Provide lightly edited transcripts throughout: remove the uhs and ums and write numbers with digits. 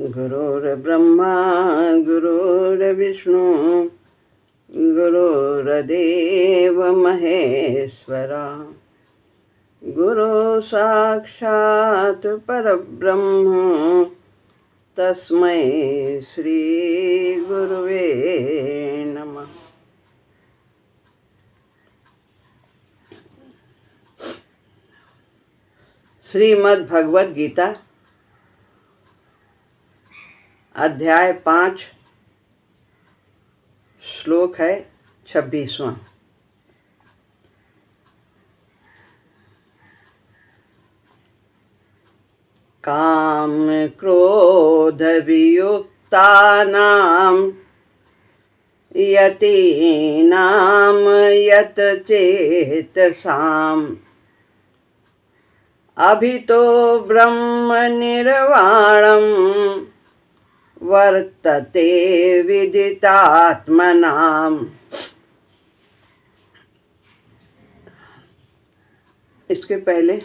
गुरुर्ब्रह्मा गुरुर्विष्णु गुरुर्देव महेश्वरा गुरु साक्षात् परब्रह्म तस्मै श्री गुरुवे नमः। श्रीमद् भगवद गीता अध्याय 5 श्लोक है 26वां। काम क्रोध वियुक्तानां यतीनां यत चेतसाम् अभितो ब्रह्म निर्वाणं वर्तते विदितात्मनाम्। इसके पहले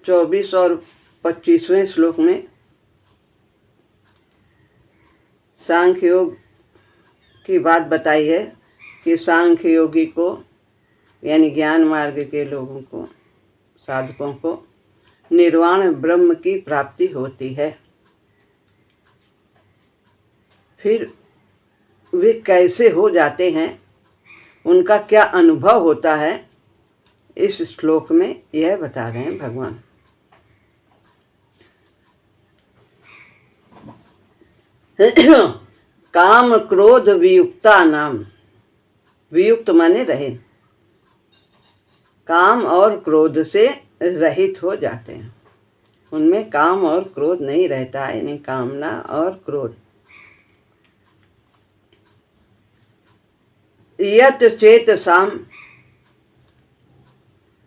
24 और 25वें श्लोक में सांख्य योग की बात बताई है कि सांख्य योगी को यानी ज्ञान मार्ग के लोगों को, साधकों को निर्वाण ब्रह्म की प्राप्ति होती है। फिर वे कैसे हो जाते हैं, उनका क्या अनुभव होता है, इस श्लोक में यह बता रहे हैं भगवान। काम क्रोध वियुक्ता नाम, वियुक्त माने रहे, काम और क्रोध से रहित हो जाते हैं। उनमें काम और क्रोध नहीं रहता है, यानी कामना और क्रोध। यत चेतसाम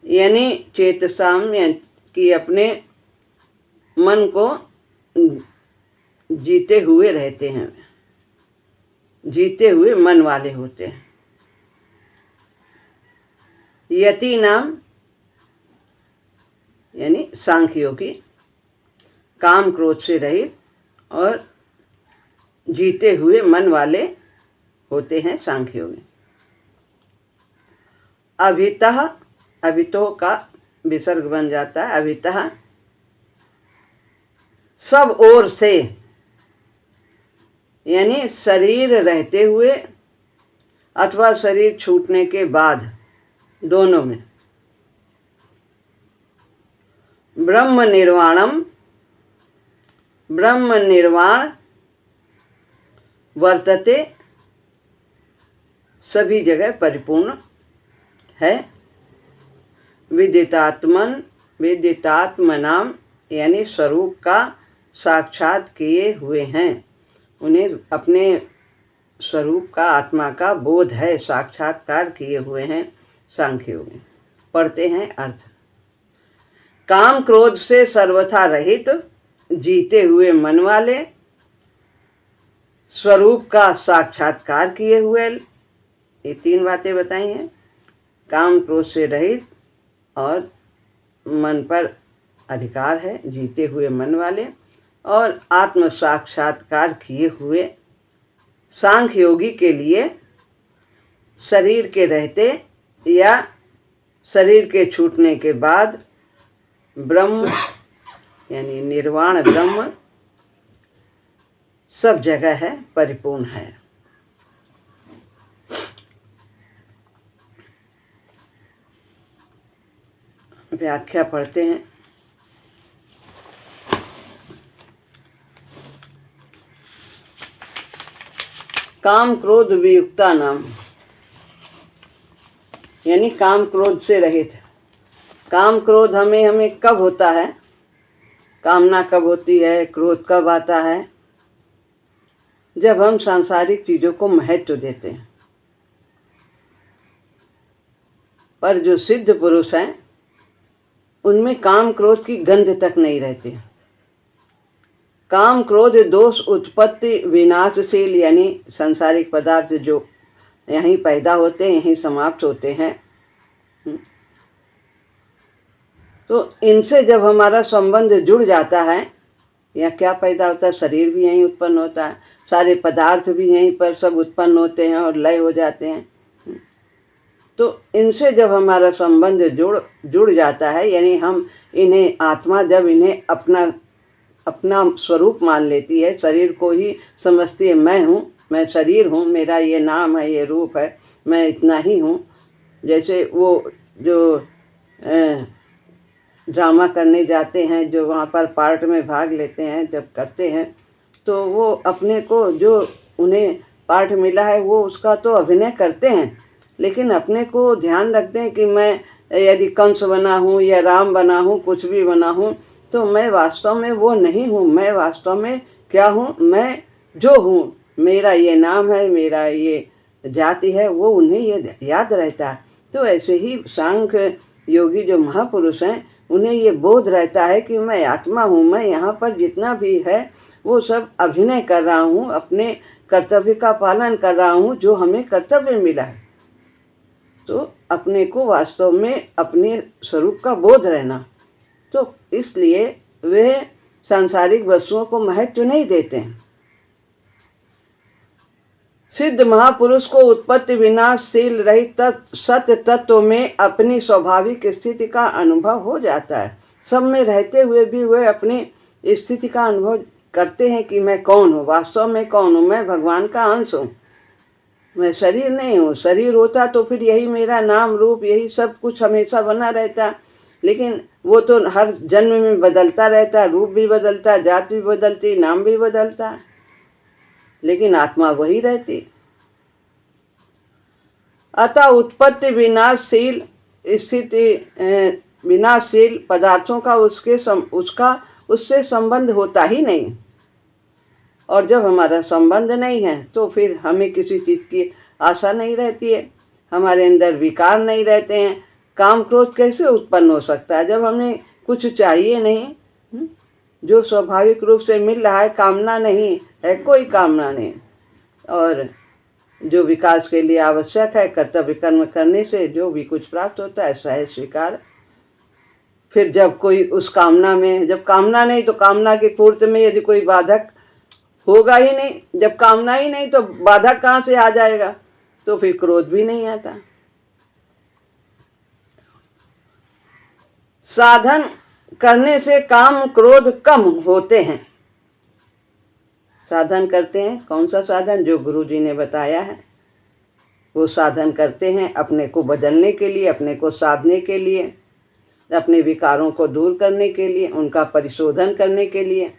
यानी चेतसाम कि अपने मन को जीते हुए रहते हैं, जीते हुए मन वाले होते हैं। यति नाम यानी सांख्य योगी काम क्रोध से रहित और जीते हुए मन वाले होते हैं सांख्य योगी। अभितः, अभितो का विसर्ग बन जाता है। अभितः सब ओर से यानी शरीर रहते हुए अथवा शरीर छूटने के बाद, दोनों में। ब्रह्म निर्वाणम, ब्रह्म निर्वाण वर्तते सभी जगह परिपूर्ण है। विदितात्मन, विदितात्मनाम यानी स्वरूप का साक्षात किए हुए हैं। उन्हें अपने स्वरूप का, आत्मा का बोध है, साक्षात्कार किए हुए हैं सांख्य योगी। पढ़ते हैं अर्थ। काम क्रोध से सर्वथा रहित, जीते हुए मन वाले, स्वरूप का साक्षात्कार किए हुए। ये 3 बातें बताई हैं। काम क्रोध से रहित और मन पर अधिकार है, जीते हुए मन वाले, और आत्म साक्षात्कार किए हुए। सांख्य योगी के लिए शरीर के रहते या शरीर के छूटने के बाद ब्रह्म यानी निर्वाण ब्रह्म सब जगह है, परिपूर्ण है। व्याख्या पढ़ते हैं। काम क्रोध वियुक्ता नाम यानी काम क्रोध से रहित। काम क्रोध हमें कब होता है, कामना कब होती है, क्रोध कब आता है? जब हम सांसारिक चीज़ों को महत्व देते हैं। पर जो सिद्ध पुरुष हैं उनमें काम क्रोध की गंध तक नहीं रहती। काम क्रोध दोष उत्पत्ति विनाशशील यानी सांसारिक पदार्थ जो यहीं पैदा होते हैं, यहीं समाप्त होते हैं। तो इनसे जब हमारा संबंध जुड़ जाता है यहाँ क्या पैदा होता है? शरीर भी यहीं उत्पन्न होता है, सारे पदार्थ भी यहीं पर सब उत्पन्न होते हैं और लय हो जाते हैं। तो इनसे जब हमारा संबंध जुड़ जाता है, यानी हम इन्हें, आत्मा जब इन्हें अपना स्वरूप मान लेती है, शरीर को ही समझती है, मैं हूँ, मैं शरीर हूँ, मेरा ये नाम है, ये रूप है, मैं इतना ही हूँ। जैसे वो जो ड्रामा करने जाते हैं, जो वहाँ पर पार्ट में भाग लेते हैं, जब करते हैं तो वो अपने को, जो उन्हें पार्ट मिला है वो उसका तो अभिनय करते हैं, लेकिन अपने को ध्यान रखते हैं कि मैं यदि कंस बना हूँ या राम बना हूँ, कुछ भी बना हूँ, तो मैं वास्तव में वो नहीं हूँ। मैं वास्तव में क्या हूँ? मैं जो हूँ, मेरा ये नाम है, मेरा ये जाति है, वो उन्हें ये याद रहता है। तो ऐसे ही सांख्य योगी जो महापुरुष हैं, उन्हें ये बोध रहता है कि मैं आत्मा हूँ, मैं यहाँ पर जितना भी है वो सब अभिनय कर रहा हूँ, अपने कर्तव्य का पालन कर रहा हूँ, जो हमें कर्तव्य मिला है। तो अपने को वास्तव में अपने स्वरूप का बोध रहना। तो इसलिए वे सांसारिक वस्तुओं को महत्व नहीं देते हैं। सिद्ध महापुरुष को उत्पत्ति विनाशशील रहित सत्य तत्व में अपनी स्वाभाविक स्थिति का अनुभव हो जाता है। सब में रहते हुए भी वे अपनी स्थिति का अनुभव करते हैं कि मैं कौन हूँ, वास्तव में कौन हूँ। मैं भगवान का अंश हूँ, मैं शरीर नहीं हूँ। शरीर होता तो फिर यही मेरा नाम रूप, यही सब कुछ हमेशा बना रहता, लेकिन वो तो हर जन्म में बदलता रहता, रूप भी बदलता, जात भी बदलती, नाम भी बदलता, लेकिन आत्मा वही रहती। अतः उत्पत्ति विनाशशील स्थिति, विनाशशील पदार्थों का उससे संबंध होता ही नहीं। और जब हमारा संबंध नहीं है तो फिर हमें किसी चीज़ की आशा नहीं रहती है, हमारे अंदर विकार नहीं रहते हैं। काम क्रोध कैसे उत्पन्न हो सकता है जब हमें कुछ चाहिए नहीं? जो स्वाभाविक रूप से मिल रहा है, कामना नहीं है, कोई कामना नहीं। और जो विकास के लिए आवश्यक है, कर्तव्य कर्म करने से जो भी कुछ प्राप्त होता है सहज स्वीकार। फिर जब कोई उस कामना में, जब कामना नहीं तो कामना की पूर्ति में यदि कोई बाधक होगा ही नहीं, जब कामना ही नहीं तो बाधक कहाँ से आ जाएगा? तो फिर क्रोध भी नहीं आता। साधन करने से काम क्रोध कम होते हैं। साधन करते हैं, कौन सा साधन? जो गुरु जी ने बताया है वो साधन करते हैं, अपने को बदलने के लिए, अपने को साधने के लिए, अपने विकारों को दूर करने के लिए, उनका परिशोधन करने के लिए।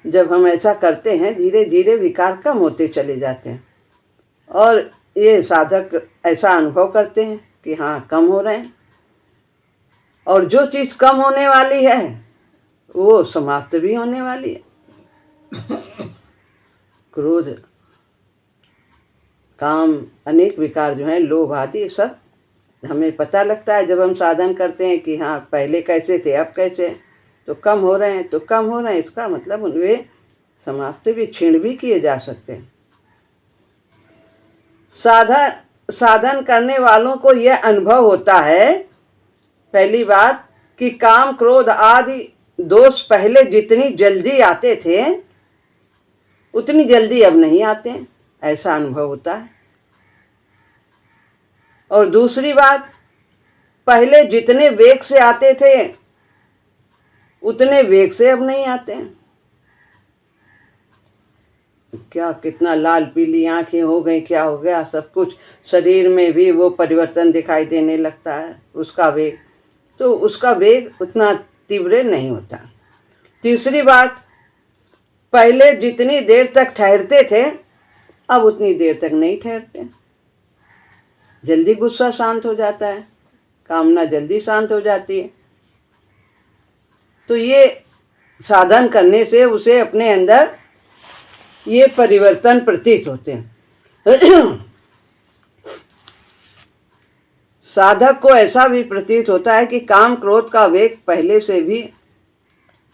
जब हम ऐसा करते हैं, धीरे धीरे विकार कम होते चले जाते हैं और ये साधक ऐसा अनुभव करते हैं कि हाँ, कम हो रहे हैं। और जो चीज़ कम होने वाली है वो समाप्त भी होने वाली है। क्रोध, काम, अनेक विकार जो हैं, लोभ आदि, सब हमें पता लगता है जब हम साधन करते हैं कि हाँ, पहले कैसे थे अब कैसे, तो कम हो रहे हैं, तो कम हो रहे हैं, इसका मतलब वे समाप्त भी, क्षीण भी किए जा सकते हैं। साधन करने वालों को यह अनुभव होता है, पहली बात, कि काम क्रोध आदि दोष पहले जितनी जल्दी आते थे उतनी जल्दी अब नहीं आते, ऐसा अनुभव होता है। और दूसरी बात, पहले जितने वेग से आते थे उतने वेग से अब नहीं आते हैं। क्या, कितना लाल पीली आंखें हो गई, क्या हो गया, सब कुछ शरीर में भी वो परिवर्तन दिखाई देने लगता है, उसका वेग, तो उसका वेग उतना तीव्र नहीं होता। तीसरी बात, पहले जितनी देर तक ठहरते थे अब उतनी देर तक नहीं ठहरते, जल्दी गुस्सा शांत हो जाता है, कामना जल्दी शांत हो जाती है। तो ये साधन करने से उसे अपने अंदर ये परिवर्तन प्रतीत होते हैं। साधक को ऐसा भी प्रतीत होता है कि काम क्रोध का वेग पहले से भी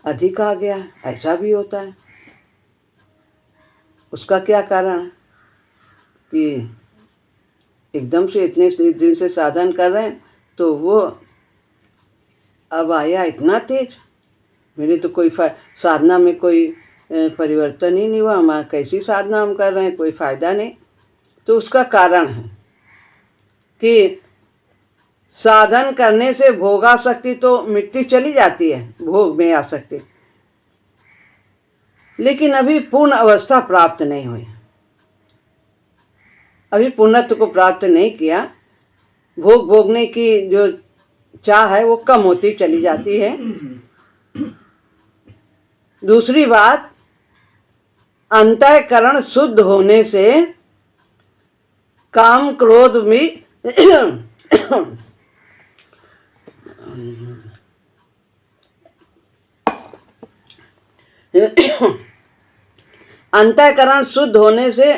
अधिक आ गया है, ऐसा भी होता है। उसका क्या कारण है कि एकदम से इतने दिन से साधन कर रहे हैं तो वो अब आया इतना तेज, मेरी तो कोई साधना में कोई परिवर्तन ही नहीं हुआ, हम कैसी साधना हम कर रहे हैं, कोई फायदा नहीं। तो उसका कारण है कि साधन करने से भोगासक्ति तो मिटती चली जाती है, भोग में आसक्ति, लेकिन अभी पूर्ण अवस्था प्राप्त नहीं हुई, अभी पूर्णत्व को प्राप्त नहीं किया। भोग भोगने की जो चाह है वो कम होती चली जाती है। दूसरी बात, अंतःकरण शुद्ध होने से काम क्रोध में अंतःकरण शुद्ध होने से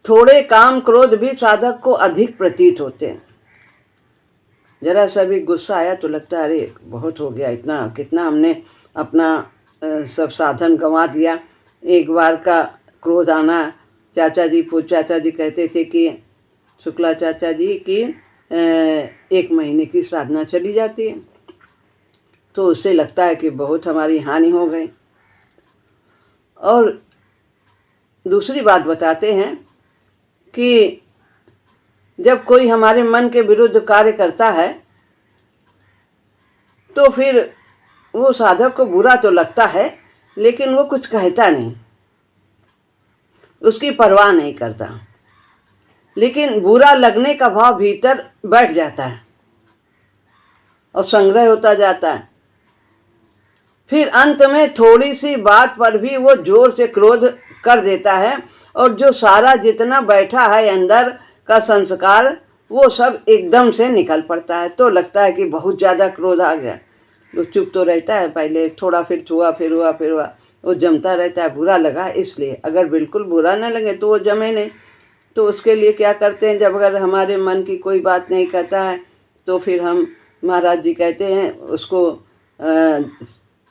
थोड़े काम क्रोध भी साधक को अधिक प्रतीत होते हैं। जरा सा भी गुस्सा आया तो लगता है अरे बहुत हो गया, इतना कितना हमने अपना सब साधन गंवा दिया। एक बार का क्रोध आना, चाचा जी कहते थे कि शुक्ला चाचा जी की 1 महीने की साधना चली जाती है, तो उससे लगता है कि बहुत हमारी हानि हो गई। और दूसरी बात बताते हैं कि जब कोई हमारे मन के विरुद्ध कार्य करता है तो फिर वो साधक को बुरा तो लगता है, लेकिन वो कुछ कहता नहीं, उसकी परवाह नहीं करता, लेकिन बुरा लगने का भाव भीतर बैठ जाता है और संग्रह होता जाता है। फिर अंत में थोड़ी सी बात पर भी वो जोर से क्रोध कर देता है, और जो सारा जितना बैठा है अंदर का संस्कार वो सब एकदम से निकल पड़ता है। तो लगता है कि बहुत ज़्यादा क्रोध आ गया। वो चुप तो रहता है पहले, थोड़ा फिर हुआ, वो जमता रहता है, बुरा लगा इसलिए। अगर बिल्कुल बुरा न लगे तो वो जमे नहीं। तो उसके लिए क्या करते हैं, जब अगर हमारे मन की कोई बात नहीं कहता है तो फिर हम, महाराज जी कहते हैं, उसको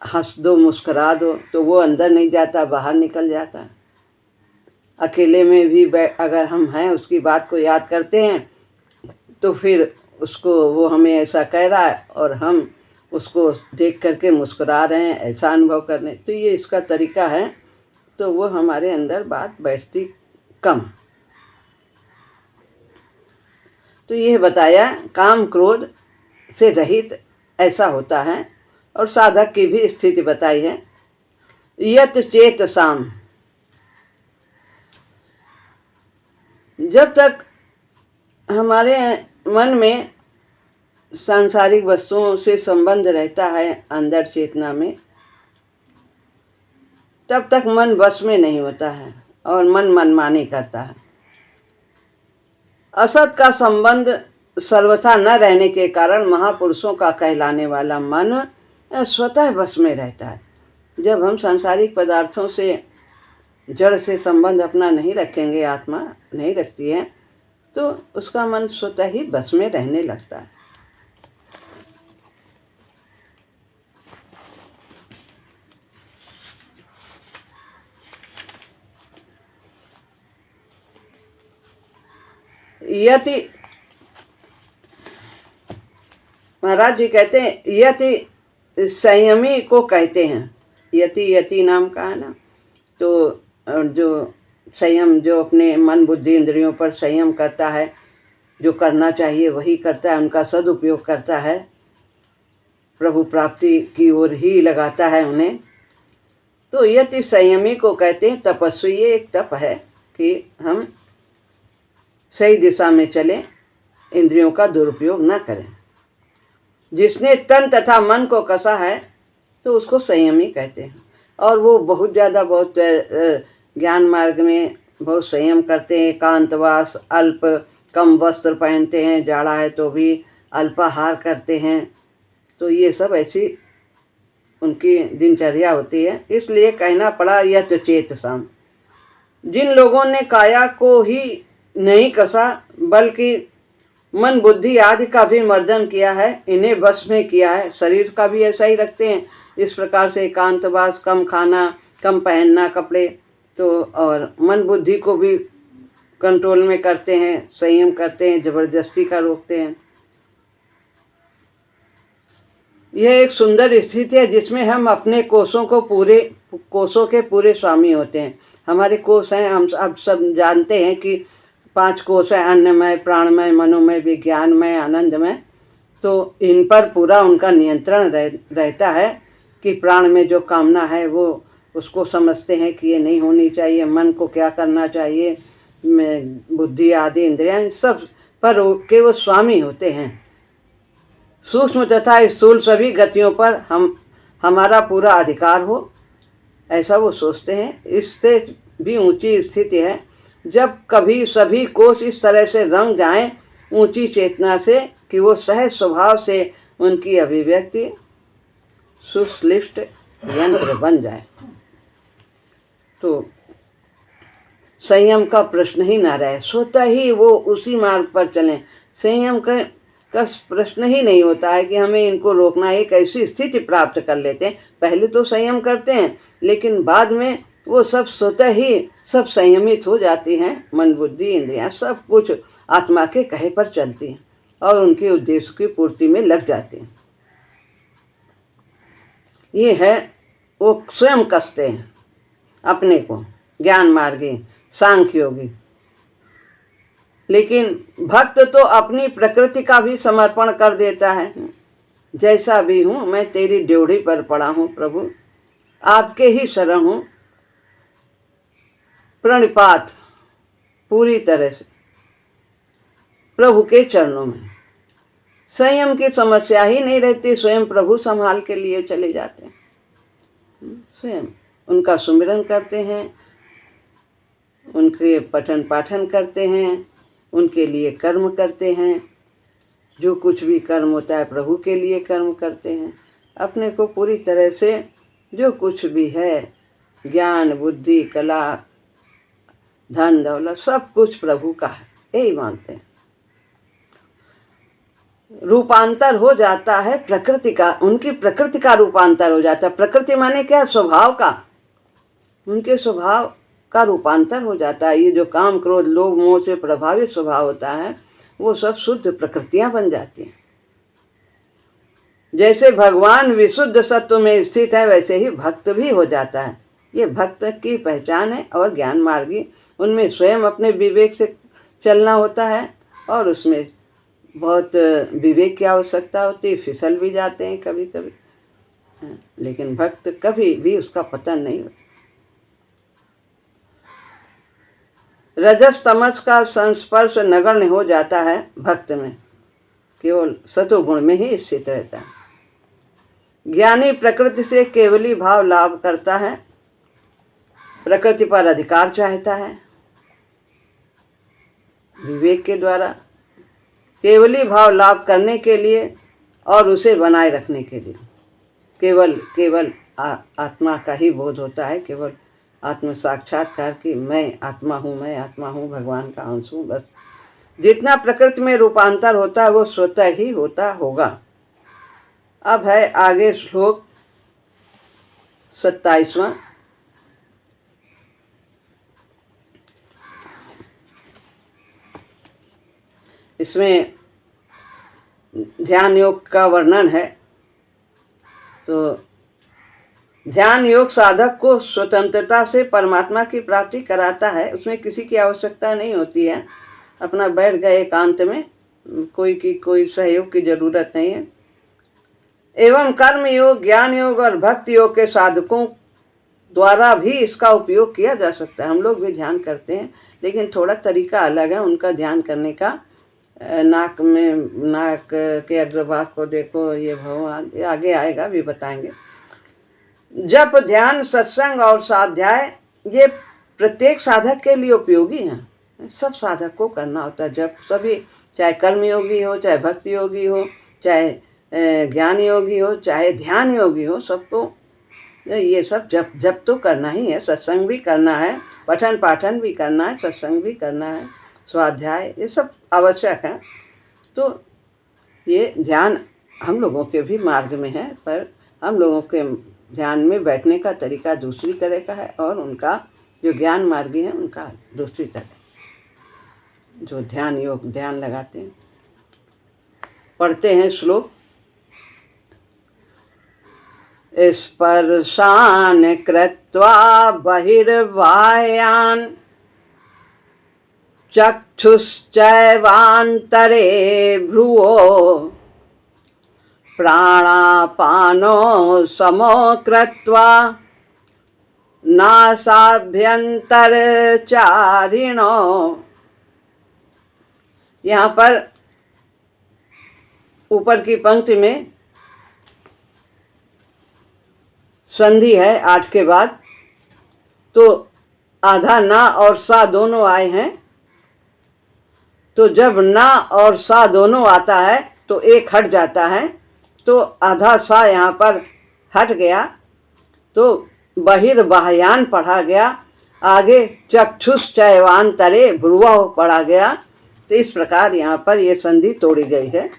हंस दो, मुस्कुरा दो, तो वो अंदर नहीं जाता, बाहर निकल जाता है। अकेले में भी अगर हम हैं, उसकी बात को याद करते हैं तो फिर उसको, वो हमें ऐसा कह रहा है और हम उसको देख करके मुस्कुरा रहे हैं, ऐसा अनुभव करने, तो ये इसका तरीका है। तो वो हमारे अंदर बात बैठती कम। तो ये बताया काम क्रोध से रहित ऐसा होता है। और साधक की भी स्थिति बताई है, यत चेत साम। जब तक हमारे मन में सांसारिक वस्तुओं से संबंध रहता है अंदर चेतना में, तब तक मन वश में नहीं होता है और मन मनमानी करता है। असत का संबंध सर्वथा न रहने के कारण महापुरुषों का कहलाने वाला मन स्वतः वश में रहता है। जब हम सांसारिक पदार्थों से, जड़ से संबंध अपना नहीं रखेंगे, आत्मा नहीं रखती है, तो उसका मन स्वतः ही बस में रहने लगता है। यति, महाराज जी कहते हैं, यति संयमी को कहते हैं। यति नाम का है ना, तो जो संयम, जो अपने मन बुद्धि इंद्रियों पर संयम करता है, जो करना चाहिए वही करता है, उनका सदुपयोग करता है, प्रभु प्राप्ति की ओर ही लगाता है उन्हें, तो यति संयमी को कहते हैं। तपस्वी, ये एक तप है कि हम सही दिशा में चलें, इंद्रियों का दुरुपयोग न करें। जिसने तन तथा मन को कसा है तो उसको संयमी कहते हैं। और वो बहुत ज़्यादा, बहुत ज्ञान मार्ग में बहुत संयम करते हैं, एकांतवास, अल्प कम वस्त्र पहनते हैं, जाड़ा है तो भी अल्पाहार करते हैं। तो ये सब ऐसी उनकी दिनचर्या होती है। इसलिए कहना पड़ा यत चेत साम। जिन लोगों ने काया को ही नहीं कसा बल्कि मन बुद्धि आदि का भी मर्दन किया है, इन्हें वश में किया है, शरीर का भी ऐसा ही रखते हैं इस प्रकार से, एकांतवास, कम खाना, कम पहनना कपड़े, तो और मन बुद्धि को भी कंट्रोल में करते हैं, संयम करते हैं, जबरदस्ती का रोकते हैं। यह एक सुंदर स्थिति है जिसमें हम अपने कोषों के पूरे स्वामी होते हैं। हमारे कोष हैं, हम अब सब जानते हैं कि 5 कोष हैं, अन्नमय, प्राणमय, मनोमय, विज्ञानमय, आनंदमय। तो इन पर पूरा उनका नियंत्रण रहता है कि प्राण में जो कामना है वो उसको समझते हैं कि ये नहीं होनी चाहिए, मन को क्या करना चाहिए, बुद्धि आदि इंद्रियां सब पर के वो स्वामी होते हैं। सूक्ष्म तथा स्थूल सभी गतियों पर हमारा पूरा अधिकार हो, ऐसा वो सोचते हैं। इससे भी ऊंची स्थिति है जब कभी सभी कोष इस तरह से रंग जाएं ऊंची चेतना से कि वो सहज स्वभाव से उनकी अभिव्यक्ति सुश्लिष्ट यंत्र बन जाए। तो संयम का प्रश्न ही ना रहे, स्वतः ही वो उसी मार्ग पर चलें। संयम का प्रश्न ही नहीं होता है कि हमें इनको रोकना। एक ऐसी स्थिति प्राप्त कर लेते हैं, पहले तो संयम करते हैं लेकिन बाद में वो सब स्वतः ही सब संयमित हो जाती हैं। मन, बुद्धि, इंद्रियां सब कुछ आत्मा के कहे पर चलती हैं और उनके उद्देश्य की पूर्ति में लग जाती हैं। ये है वो स्वयं कसते हैं अपने को, ज्ञान मार्गी, सांख्य योगी। लेकिन भक्त तो अपनी प्रकृति का भी समर्पण कर देता है। जैसा भी हूँ मैं तेरी ड्योढ़ी पर पड़ा हूँ प्रभु, आपके ही शरण हूँ, प्रणिपात पूरी तरह से प्रभु के चरणों में। संयम की समस्या ही नहीं रहती, स्वयं प्रभु संभाल के लिए चले जाते हैं। स्वयं उनका सुमिरन करते हैं, उनके पठन पाठन करते हैं, उनके लिए कर्म करते हैं। जो कुछ भी कर्म होता है प्रभु के लिए कर्म करते हैं। अपने को पूरी तरह से जो कुछ भी है, ज्ञान, बुद्धि, कला, धन, दौलत, सब कुछ प्रभु का है, यही मानते हैं। रूपांतर हो जाता है प्रकृति का, उनकी प्रकृति का रूपांतर हो जाता है। प्रकृति माने क्या? स्वभाव का, उनके स्वभाव का रूपांतर हो जाता है। ये जो काम, क्रोध, लोभ, मोह से प्रभावित स्वभाव होता है वो सब शुद्ध प्रकृतियां बन जाती हैं। जैसे भगवान विशुद्ध सत्व में स्थित है वैसे ही भक्त भी हो जाता है। ये भक्त की पहचान है। और ज्ञान मार्गी, उनमें स्वयं अपने विवेक से चलना होता है और उसमें बहुत विवेक की आवश्यकता होती है। फिसल भी जाते हैं कभी कभी, लेकिन भक्त कभी भी उसका पतन नहीं होता। रजस तमस का संस्पर्श नगण्य हो जाता है भक्त में, केवल सतोगुण में ही स्थित रहता है। ज्ञानी प्रकृति से केवली भाव लाभ करता है, प्रकृति पर अधिकार चाहता है। विवेक के द्वारा केवली भाव लाभ करने के लिए और उसे बनाए रखने के लिए केवल आत्मा का ही बोध होता है। केवल आत्म साक्षात्कार की मैं आत्मा हूँ, भगवान का अंश हूँ। बस जितना प्रकृति में रूपांतर होता है वो स्वतः ही होता होगा। अब है आगे श्लोक 27वां। इसमें ध्यान योग का वर्णन है। तो ध्यान योग साधक को स्वतंत्रता से परमात्मा की प्राप्ति कराता है। उसमें किसी की आवश्यकता नहीं होती है। अपना बैठ गए एकांत में, कोई सहयोग की जरूरत नहीं है। एवं कर्म योग, ज्ञान योग और भक्ति योग के साधकों द्वारा भी इसका उपयोग किया जा सकता है। हम लोग भी ध्यान करते हैं लेकिन थोड़ा तरीका अलग है उनका ध्यान करने का। नाक के अग्रभाग को देखो, ये भगवान आगे आएगा भी बताएंगे। जप, ध्यान, सत्संग और स्वाध्याय ये प्रत्येक साधक के लिए उपयोगी हैं। सब साधक को करना होता है जप, सभी, चाहे कर्म योगी हो, चाहे भक्ति योगी हो, चाहे ज्ञान योगी हो, चाहे ध्यान योगी हो, सबको ये सब जप तो करना ही है। सत्संग भी करना है, पठन पाठन भी करना है, सत्संग भी करना है, स्वाध्याय, ये सब आवश्यक है। तो ये ध्यान हम लोगों के भी मार्ग में है, पर हम लोगों के ध्यान में बैठने का तरीका दूसरी तरह का है और उनका जो ज्ञान मार्गी है उनका दूसरी तरह, जो ध्यान योग ध्यान लगाते हैं। पढ़ते हैं श्लोक। स्पर्शान कृत्वा बहिर्बाह्यान् चक्षुश्चैवान्तरे भ्रुवो प्राणापानो समो कृत्वा नासाभ्यंतरचारिणो। यहाँ पर ऊपर की पंक्ति में संधि है 8 के बाद, तो आधा ना और सा दोनों आए हैं। तो जब ना और सा दोनों आता है तो एक हट जाता है, तो आधा सा यहाँ पर हट गया, तो बहिर्बाह्यान पढ़ा गया। आगे चक्षुश्चैवान्तरे भ्रुवः पढ़ा गया। तो इस प्रकार यहाँ पर ये संधि तोड़ी गई है।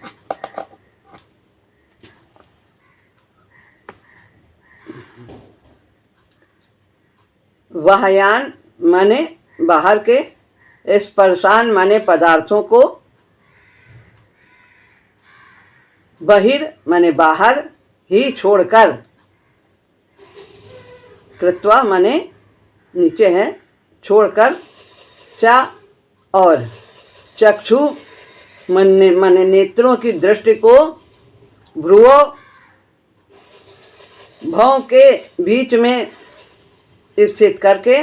बाह्यान माने बाहर के, स्पर्शान माने पदार्थों को, बहिर माने बाहर, ही छोड़कर, कृत्वा माने नीचे है, छोड़कर, चा और चक्षु माने नेत्रों की दृष्टि को, भ्रुवो भौं के बीच में स्थित करके,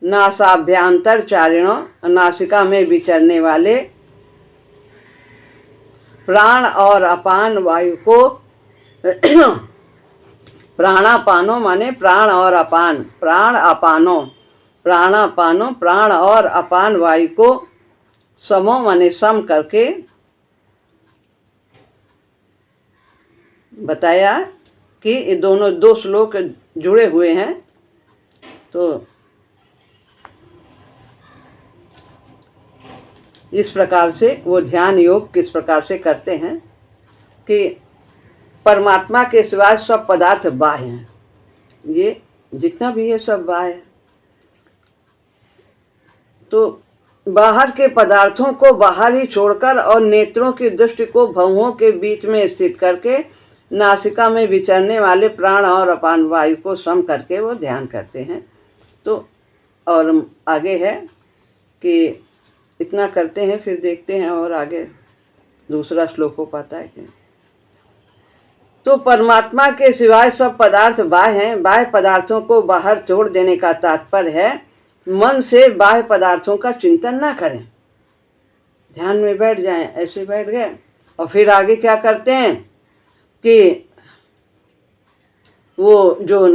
नासाभ्यांतर चारिणों नासिका में विचरने वाले, प्राण और अपान वायु को प्राणापानो माने प्राण और अपान, प्राण अपानो, प्राणापानो प्राण और अपान वायु को समो माने सम करके बताया कि ये दोनों 2 श्लोक जुड़े हुए हैं। तो इस प्रकार से वो ध्यान योग किस प्रकार से करते हैं कि परमात्मा के सिवाय सब पदार्थ बाह्य हैं, ये जितना भी है सब बाह्य है। तो बाहर के पदार्थों को बाहर ही छोड़कर और नेत्रों की दृष्टि को भौहों के बीच में स्थित करके नासिका में विचरने वाले प्राण और अपान वायु को सम करके वो ध्यान करते हैं। तो और आगे है कि इतना करते हैं, फिर देखते हैं और आगे दूसरा श्लोक हो पाता है कि तो परमात्मा के सिवाय सब पदार्थ बाह्य हैं। बाह्य पदार्थों को बाहर छोड़ देने का तात्पर्य है मन से बाह्य पदार्थों का चिंतन ना करें, ध्यान में बैठ जाएं। ऐसे बैठ गए और फिर आगे क्या करते हैं कि वो जो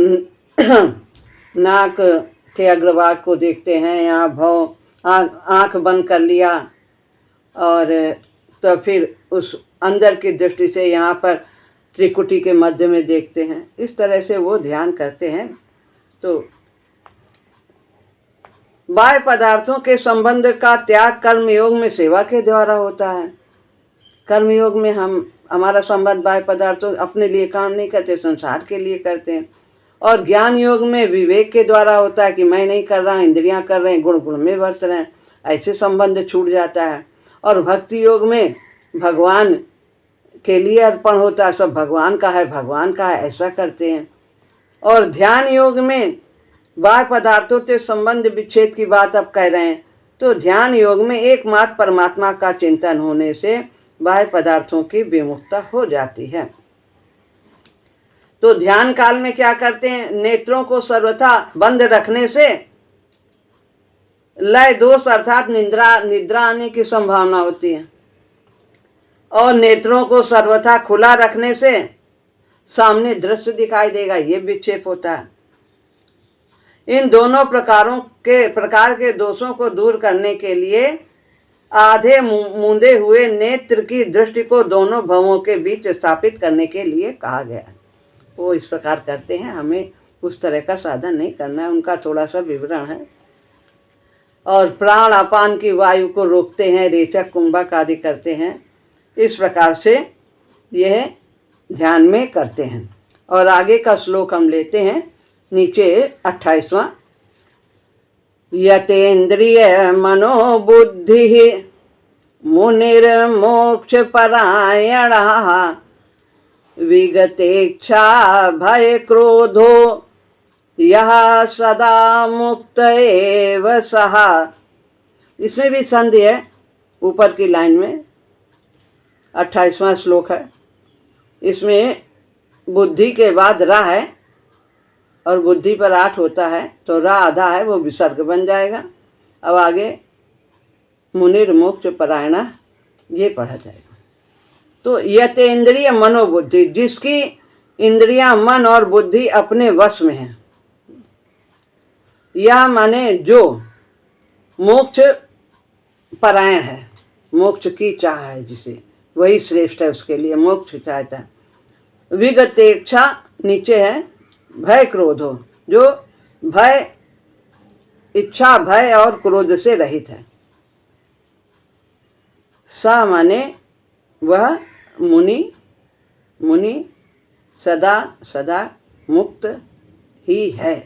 नाक के अग्रभाग को देखते हैं, यहाँ भौं आँख बंद कर लिया और तो फिर उस अंदर की दृष्टि से यहाँ पर त्रिकुटी के मध्य में देखते हैं। इस तरह से वो ध्यान करते हैं। तो बाह्य पदार्थों के संबंध का त्याग कर्मयोग में सेवा के द्वारा होता है। कर्मयोग में हमारा संबंध बाह्य पदार्थों अपने लिए काम नहीं करते, संसार के लिए करते हैं। और ज्ञान योग में विवेक के द्वारा होता है कि मैं नहीं कर रहा, इंद्रियां कर रहे हैं, गुण गुण में वर्त रहे हैं, ऐसे संबंध छूट जाता है। और भक्ति योग में भगवान के लिए अर्पण होता है, सब भगवान का है, भगवान का है, ऐसा करते हैं। और ध्यान योग में बाह्य पदार्थों से संबंध विच्छेद की बात अब कह रहे हैं। तो ध्यान योग में एकमात्र परमात्मा का चिंतन होने से बाह्य पदार्थों की विमुखता हो जाती है। तो ध्यान काल में क्या करते हैं, नेत्रों को सर्वथा बंद रखने से लय दोष अर्थात निद्रा आने की संभावना होती है, और नेत्रों को सर्वथा खुला रखने से सामने दृश्य दिखाई देगा, ये विक्षेप होता है। इन दोनों प्रकार के दोषों को दूर करने के लिए आधे मूंदे हुए नेत्र की दृष्टि को दोनों भवों के बीच स्थापित करने के लिए कहा गया है। वो इस प्रकार करते हैं, हमें उस तरह का साधन नहीं करना है, उनका थोड़ा सा विवरण है। और प्राण अपान की वायु को रोकते हैं, रेचक कुंभक आदि करते हैं। इस प्रकार से यह ध्यान में करते हैं। और आगे का श्लोक हम लेते हैं, नीचे 28वां। यतेन्द्रिय मनोबुद्धि मुनिर्मोक्ष परायणः विगतेच्छा भय क्रोधो यह सदा मुक्त एव सहा। इसमें भी संधि है, ऊपर की लाइन में 28वां श्लोक है। इसमें बुद्धि के बाद रा है और बुद्धि पर 8 होता है, तो रा आधा है, वो विसर्ग बन जाएगा। अब आगे मुनिर मोक्ष परायणा ये पढ़ा जाएगा। तो यतेन्द्रिय मनोबुद्धि, जिसकी इंद्रियां मन और बुद्धि अपने वश में है। यह माने जो मोक्ष परायण है, मोक्ष की चाह है, जिसे वही श्रेष्ठ है, उसके लिए मोक्ष चाहता है। विगतेच्छा नीचे है, भय क्रोध हो, जो भय इच्छा भय और क्रोध से रहित है। सा माने वह मुनि सदा सदा मुक्त ही है।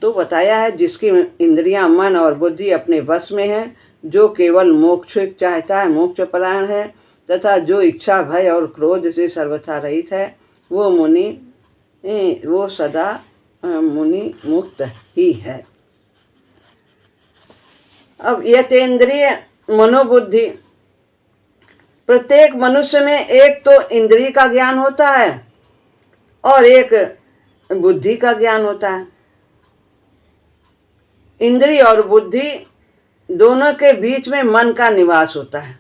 तो बताया है जिसकी इंद्रियां मन और बुद्धि अपने वश में है, जो केवल मोक्ष चाहता है, मोक्ष परायण है, तथा जो इच्छा भय और क्रोध से सर्वथा रहित है, वो सदा मुनि मुक्त ही है। अब यतेन्द्रिय मनोबुद्धि, प्रत्येक मनुष्य में एक तो इंद्रिय का ज्ञान होता है और एक बुद्धि का ज्ञान होता है। इंद्रिय और बुद्धि दोनों के बीच में मन का निवास होता है।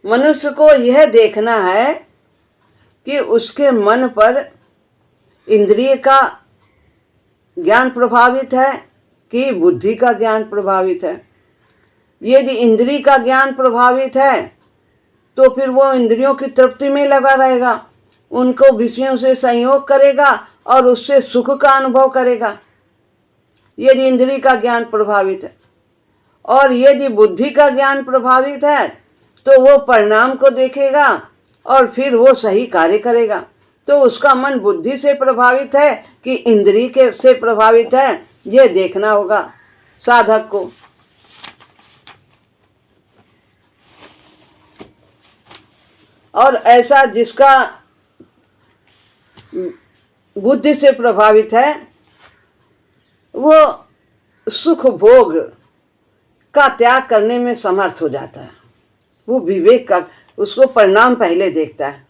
मनुष्य को यह देखना है कि उसके मन पर इंद्रिय का ज्ञान प्रभावित है कि बुद्धि का ज्ञान प्रभावित है। यदि इंद्रिय का ज्ञान प्रभावित है तो फिर वो इंद्रियों की तृप्ति में लगा रहेगा, उनको विषयों से संयोग करेगा और उससे सुख का अनुभव करेगा, यदि इंद्रिय का ज्ञान प्रभावित है। और यदि बुद्धि का ज्ञान प्रभावित है तो वो परिणाम को देखेगा और फिर वो सही कार्य करेगा। तो उसका मन बुद्धि से प्रभावित है कि इंद्रिय के से प्रभावित है, ये देखना होगा साधक को। और ऐसा जिसका बुद्धि से प्रभावित है, वो सुख भोग का त्याग करने में समर्थ हो जाता है। वो विवेक का, उसको परिणाम पहले देखता है।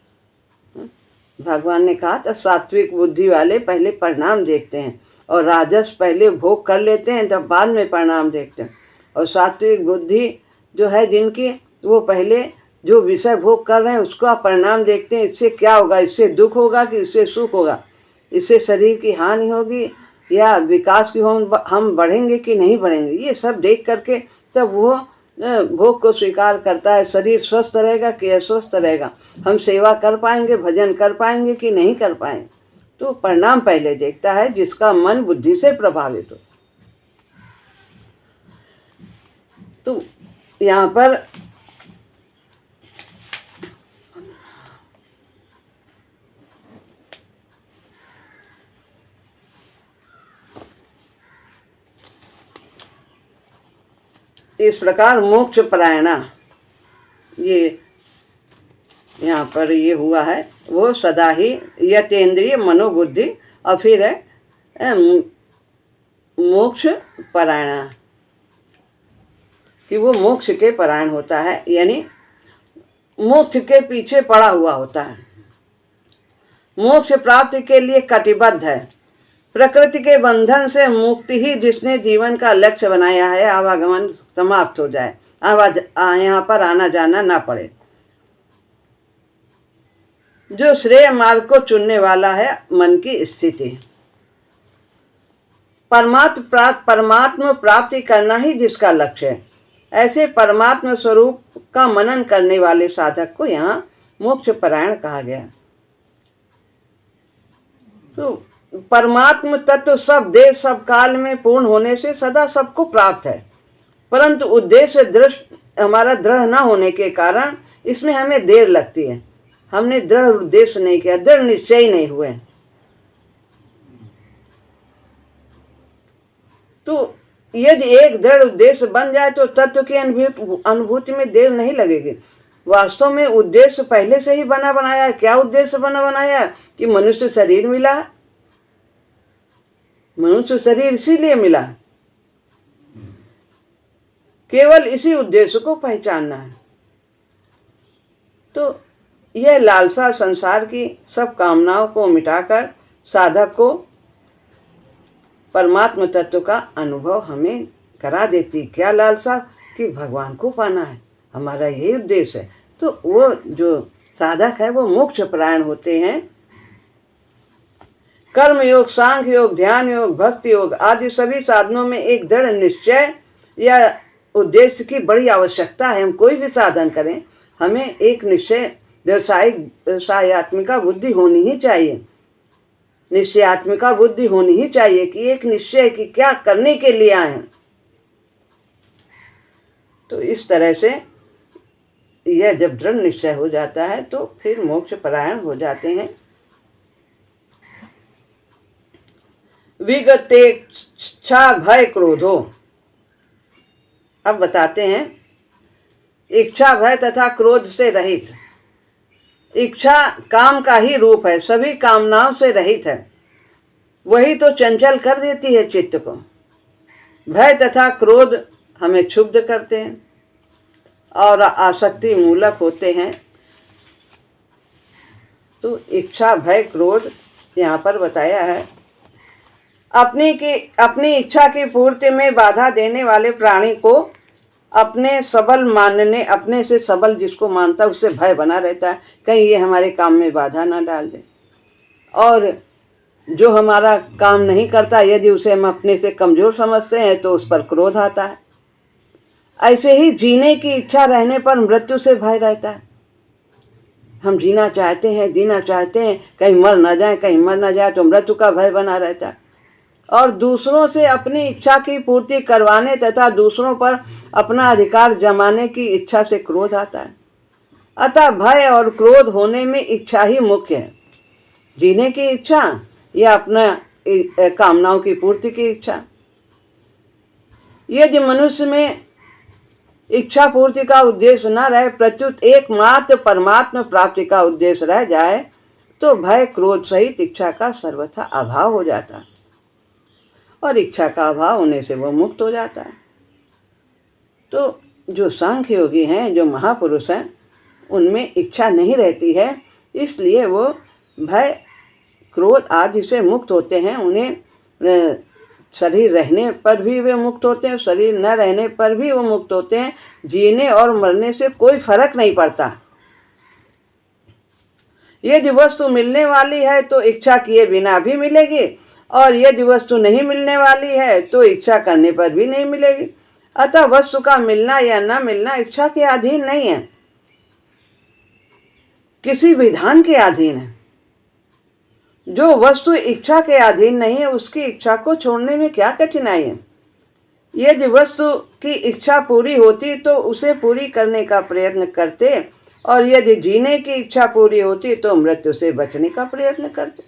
भगवान ने कहा था सात्विक बुद्धि वाले पहले परिणाम देखते हैं और राजस पहले भोग कर लेते हैं, तब बाद में परिणाम देखते हैं। और सात्विक बुद्धि जो है जिनकी, वो पहले जो विषय भोग कर रहे हैं उसका परिणाम देखते हैं, इससे क्या होगा, इससे दुख होगा कि इससे सुख होगा, इससे शरीर की हानि होगी या विकास की हम बढ़ेंगे कि नहीं बढ़ेंगे, ये सब देख करके तब वो भोग को स्वीकार करता है। शरीर स्वस्थ रहेगा कि अस्वस्थ रहेगा, हम सेवा कर पाएंगे, भजन कर पाएंगे कि नहीं कर पाएंगे, तो परिणाम पहले देखता है जिसका मन बुद्धि से प्रभावित हो। तो यहाँ पर इस प्रकार मोक्ष परायणा, ये यहाँ पर ये हुआ है, वो सदा ही यतेन्द्रिय मनोबुद्धि, और फिर है मोक्ष परायणा कि वो मोक्ष के परायण होता है, यानी मोक्ष के पीछे पड़ा हुआ होता है, मोक्ष प्राप्ति के लिए कटिबद्ध है। प्रकृति के बंधन से मुक्ति ही जिसने जीवन का लक्ष्य बनाया है, आवागमन समाप्त हो जाए, यहाँ पर आना जाना ना पड़े। जो श्रेय मार्ग को चुनने वाला है मन की स्थिति, परमात्म प्राप्ति करना ही जिसका लक्ष्य है, ऐसे परमात्म स्वरूप का मनन करने वाले साधक को यहाँ मोक्ष परायण कहा गया। तो परमात्म तत्व सब देश सब काल में पूर्ण होने से सदा सबको प्राप्त है, परंतु उद्देश्य हमारा दृढ़ न होने के कारण इसमें हमें देर लगती है। हमने दृढ़ उद्देश्य नहीं किया, दृढ़ निश्चय नहीं हुए। तो यदि एक दृढ़ उद्देश्य बन जाए तो तत्व की अनुभूति में देर नहीं लगेगी। वास्तव में उद्देश्य पहले से ही बना बनाया है। क्या उद्देश्य बना बनाया है? कि मनुष्य शरीर मिला, मनुष्य शरीर इसीलिए मिला, केवल इसी उद्देश्य को पहचानना है। तो यह लालसा संसार की सब कामनाओं को मिटाकर साधक को परमात्म तत्व का अनुभव हमें करा देती। क्या लालसा? कि भगवान को पाना है, हमारा यही उद्देश्य है। तो वो जो साधक है वो मोक्ष परायण होते हैं। कर्म योग, सांख्य योग, ध्यान योग, भक्ति योग आदि सभी साधनों में एक दृढ़ निश्चय या उद्देश्य की बड़ी आवश्यकता है। हम कोई भी साधन करें, हमें एक निश्चय, व्यवसायत्मिका बुद्धि होनी ही चाहिए, निश्चयात्मिका बुद्धि होनी ही चाहिए कि एक निश्चय कि क्या करने के लिए आए हैं। तो इस तरह से यह जब दृढ़ निश्चय हो जाता है तो फिर मोक्ष परायण हो जाते हैं। विगतेच्छा भय क्रोधो, अब बताते हैं इच्छा भय तथा क्रोध से रहित। इच्छा काम का ही रूप है, सभी कामनाओं से रहित है, वही तो चंचल कर देती है चित्त को। भय तथा क्रोध हमें क्षुब्ध करते हैं और आसक्ति मूलक होते हैं। तो इच्छा भय क्रोध यहाँ पर बताया है। अपनी इच्छा की पूर्ति में बाधा देने वाले प्राणी को अपने सबल मानने, अपने से सबल जिसको मानता है उससे भय बना रहता है, कहीं ये हमारे काम में बाधा ना डाल दे। और जो हमारा काम नहीं करता, यदि उसे हम अपने से कमज़ोर समझते हैं तो उस पर क्रोध आता है। ऐसे ही जीने की इच्छा रहने पर मृत्यु से भय रहता है। हम जीना चाहते हैं, जीना चाहते हैं, कहीं मर ना जाए, कहीं मर ना जाए, तो मृत्यु का भय बना रहता है। और दूसरों से अपनी इच्छा की पूर्ति करवाने तथा दूसरों पर अपना अधिकार जमाने की इच्छा से क्रोध आता है। अतः भय और क्रोध होने में इच्छा ही मुख्य है, जीने की इच्छा या अपना कामनाओं की पूर्ति की इच्छा। यदि मनुष्य में इच्छा पूर्ति का उद्देश्य न रहे, प्रत्युत एकमात्र परमात्मा प्राप्ति का उद्देश्य रह जाए, तो भय क्रोध सहित इच्छा का सर्वथा अभाव हो जाता है और इच्छा का अभाव होने से वह मुक्त हो जाता है। तो जो सांख्य योगी हैं, जो महापुरुष हैं, उनमें इच्छा नहीं रहती है, इसलिए वो भय क्रोध आदि से मुक्त होते हैं। उन्हें शरीर रहने पर भी वे मुक्त होते हैं, शरीर न रहने पर भी वो मुक्त होते हैं। जीने और मरने से कोई फर्क नहीं पड़ता। यदि वस्तु मिलने वाली है तो इच्छा किए बिना भी मिलेगी, और यदि वस्तु नहीं मिलने वाली है तो इच्छा करने पर भी नहीं मिलेगी। अतः वस्तु का मिलना या न मिलना इच्छा के अधीन नहीं है, किसी विधान के अधीन है। जो वस्तु इच्छा के अधीन नहीं है, उसकी इच्छा को छोड़ने में क्या कठिनाई है। यदि वस्तु की इच्छा पूरी होती तो उसे पूरी करने का प्रयत्न करते, और यदि जीने की इच्छा पूरी होती तो मृत्यु से बचने का प्रयत्न करते।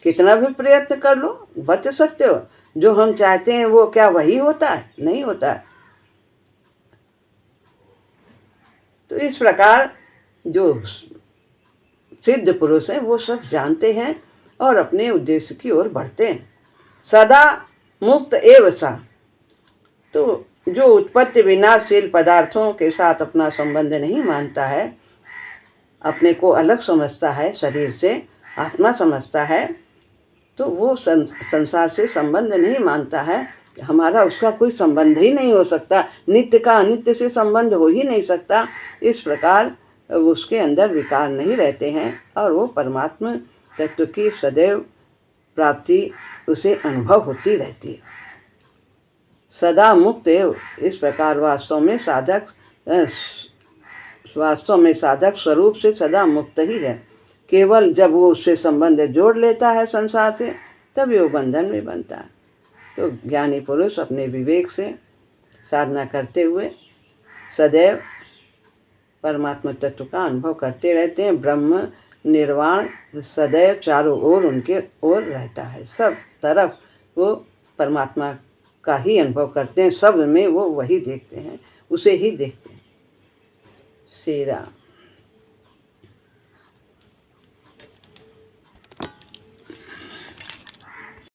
कितना भी प्रयत्न कर लो, बच सकते हो। जो हम चाहते हैं वो क्या वही होता है? नहीं होता है। तो इस प्रकार जो सिद्ध पुरुष हैं वो सब जानते हैं और अपने उद्देश्य की ओर बढ़ते हैं। सदा मुक्त एव सा, तो जो उत्पत्ति विनाशशील पदार्थों के साथ अपना संबंध नहीं मानता है, अपने को अलग समझता है, शरीर से आत्मा समझता है, तो वो संसार से संबंध नहीं मानता है। हमारा उसका कोई संबंध ही नहीं हो सकता, नित्य का अनित्य से संबंध हो ही नहीं सकता। इस प्रकार उसके अंदर विकार नहीं रहते हैं और वो परमात्मा तत्व की सदैव प्राप्ति उसे अनुभव होती रहती है। सदा मुक्त एव, इस प्रकार वास्तव में साधक स्वरूप से सदा मुक्त ही है। केवल जब वो उससे संबंध जोड़ लेता है संसार से, तभी वो बंधन में बनता है। तो ज्ञानी पुरुष अपने विवेक से साधना करते हुए सदैव परमात्मा तत्व का अनुभव करते रहते हैं। ब्रह्म निर्वाण सदैव चारों ओर उनके ओर रहता है, सब तरफ वो परमात्मा का ही अनुभव करते हैं। सब में वो वही देखते हैं, उसे ही देखते हैं। श्री राम।